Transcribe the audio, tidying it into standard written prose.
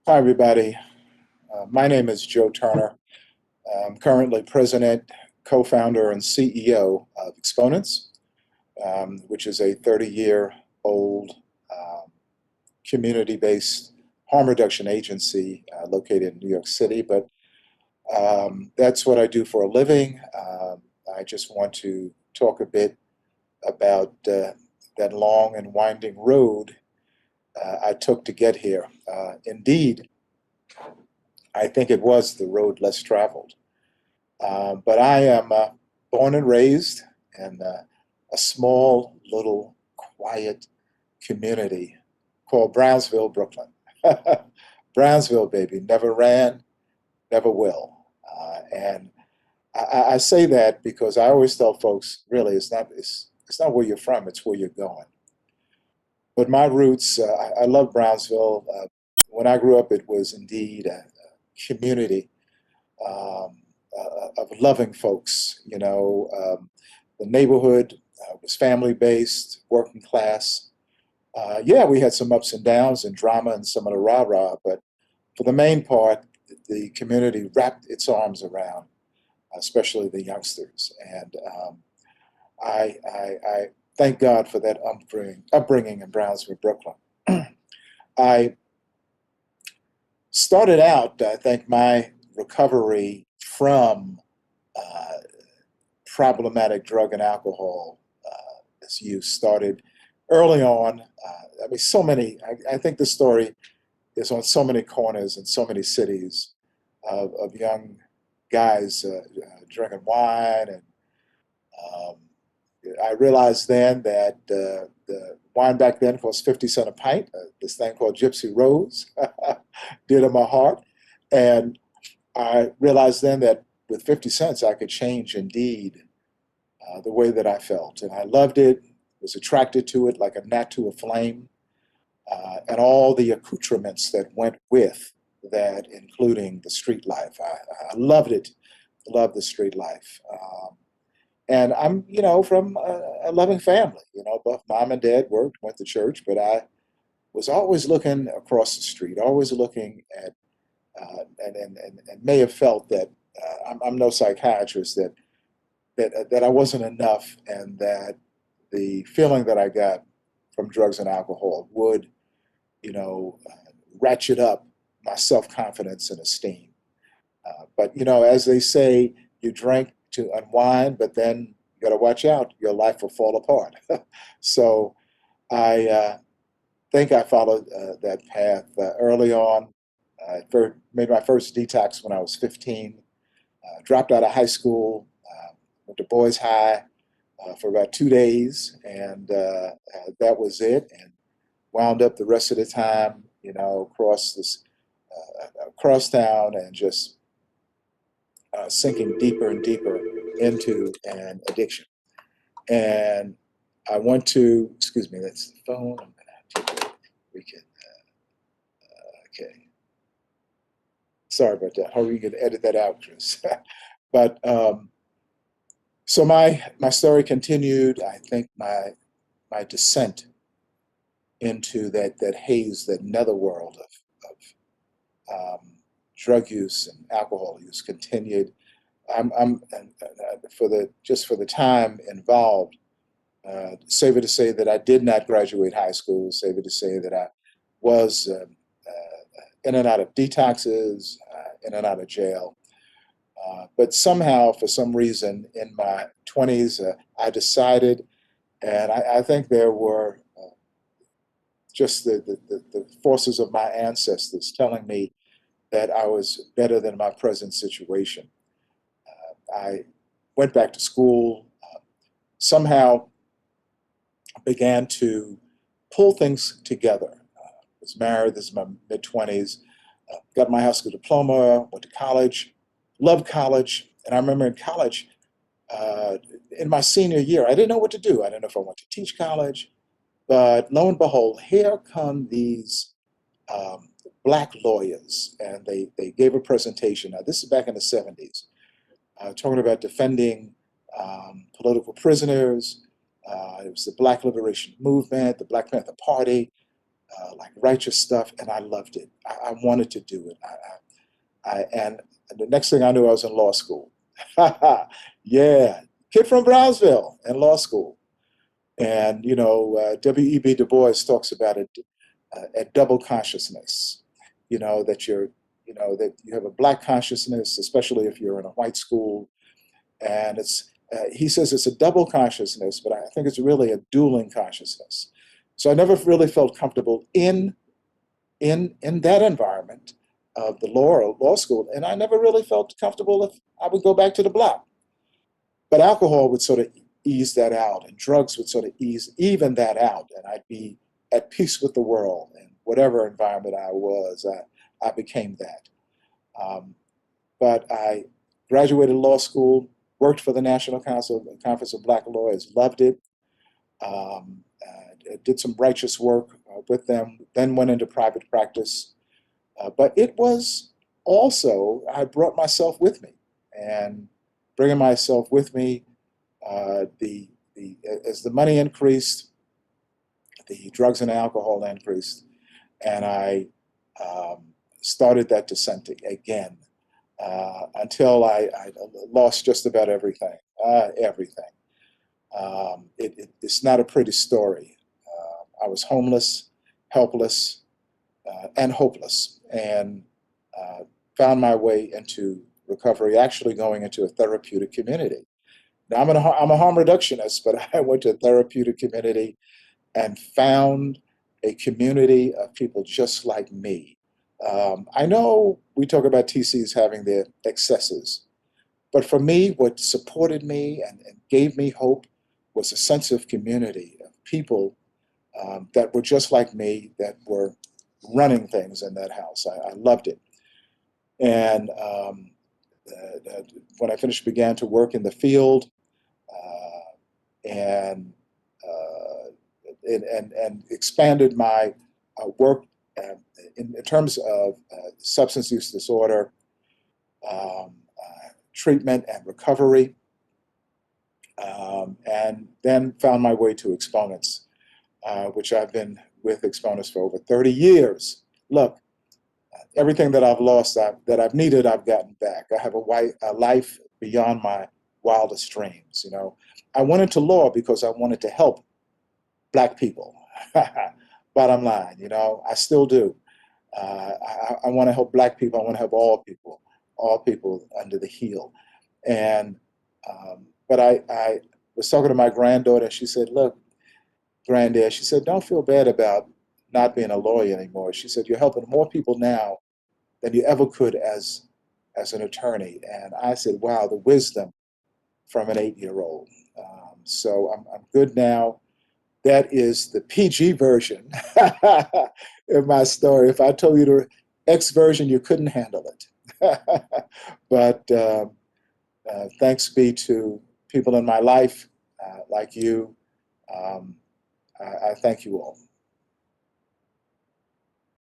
Hi, everybody. My name is Joe Turner. I'm currently president, co-founder, and CEO of Exponents, which is a 30-year-old community-based harm reduction agency located in New York City. But that's what I do for a living. I just want to talk a bit about that long and winding road I took to get here. Indeed, I think it was the road less traveled. But I am born and raised in a small, little, quiet community called Brownsville, Brooklyn. Brownsville, baby, never ran, never will. And I say that because I always tell folks, really, it's not where you're from, it's where you're going. But my roots, I love Brownsville. When I grew up, it was indeed a community um, of loving folks. The neighborhood was family based, working class. Yeah, we had some ups and downs and drama and some of the rah rah, but for the main part, the community wrapped its arms around, especially the youngsters. And I thank God for that upbringing in Brownsville, Brooklyn. I started out, I think, my recovery from uh, problematic drug and alcohol use started early on. I mean, so many, I think the story is on so many corners in so many cities of young guys drinking wine. And um, I realized then that the wine back then cost 50 cents a pint, this thing called Gypsy Rose, dear to my heart. And I realized then that with 50 cents, I could change indeed the way that I felt. And I loved it, was attracted to it like a gnat to a flame, and all the accoutrements that went with that, including the street life. I loved it, loved the street life. And I'm, from a loving family. Both mom and dad worked, went to church, but I was always looking across the street, always looking at, and may have felt that I'm no psychiatrist, that I wasn't enough, and that the feeling that I got from drugs and alcohol would, you know, ratchet up my self confidence and esteem. But as they say, you drink to unwind, but then you got to watch out; your life will fall apart. So I think I followed that path early on. I made my first detox when I was 15. Dropped out of high school, went to Boys High for about 2 days, and that was it. And wound up the rest of the time, across town, and just sinking deeper and deeper into an addiction. And I went to, excuse me, that's the phone. I'm gonna take it. We can, okay. Sorry about that. How are you going to edit that out, Chris? But so my story continued. I think my descent into that haze, that netherworld of drug use and alcohol use continued. I'm and, for the just for the time involved. Save it to say that I did not graduate high school. Save it to say that I was in and out of detoxes, in and out of jail. But somehow, for some reason, in my 20s, I decided, and I think there were just the forces of my ancestors telling me that I was better than my present situation. I went back to school, somehow began to pull things together. Was married, this is my mid 20s, got my high school diploma, went to college, loved college. And I remember in college, in my senior year, I didn't know what to do. I didn't know if I wanted to teach college, but lo and behold, here come these um, black lawyers, and they gave a presentation. Now, this is back in the 70s, talking about defending political prisoners. It was the Black Liberation Movement, the Black Panther Party. like righteous stuff, and I loved it. I wanted to do it. And the next thing I knew, I was in law school. Yeah, kid from Brownsville in law school. And, W.E.B. Du Bois talks about it, a double consciousness, that that you have a black consciousness, especially if you're in a white school. And he says it's a double consciousness, but I think it's really a dueling consciousness. So I never really felt comfortable in that environment of the law school, and I never really felt comfortable if I would go back to the block. But alcohol would sort of ease that out, and drugs would sort of even that out, and I'd be at peace with the world. And whatever environment I was, I became that. Um, but I graduated law school, worked for the National Council Conference of Black Lawyers, loved it. Did some righteous work with them, then went into private practice. But it was also, I brought myself with me, and bringing myself with me, as the money increased, the drugs and alcohol increased, and I started that descent again until I lost just about everything. Everything. It's not a pretty story. I was homeless, helpless, and hopeless, and found my way into recovery, actually going into a therapeutic community. Now, I'm a harm reductionist, but I went to a therapeutic community and found a community of people just like me. I know we talk about TCs having their excesses, but for me, what supported me and gave me hope was a sense of community, of people that were just like me, that were running things in that house. I loved it. And when I finished, began to work in the field, and, uh, and expanded my work in terms of substance use disorder treatment and recovery, and then found my way to Exponents, which I've been with Exponents for over 30 years. Look, everything that I've lost, that I've needed, I've gotten back. I have a life beyond my wildest dreams. I went into law because I wanted to help Black people. Bottom line, I still do. I want to help Black people. I want to help all people under the heel. And but I was talking to my granddaughter, and she said, "Look, granddad," she said, "don't feel bad about not being a lawyer anymore." She said, "You're helping more people now than you ever could as an attorney." And I said, "Wow, the wisdom from an 8-year-old." So I'm good now. That is the PG version of my story. If I told you the X version, you couldn't handle it. But thanks be to people in my life like you. Um, I thank you all.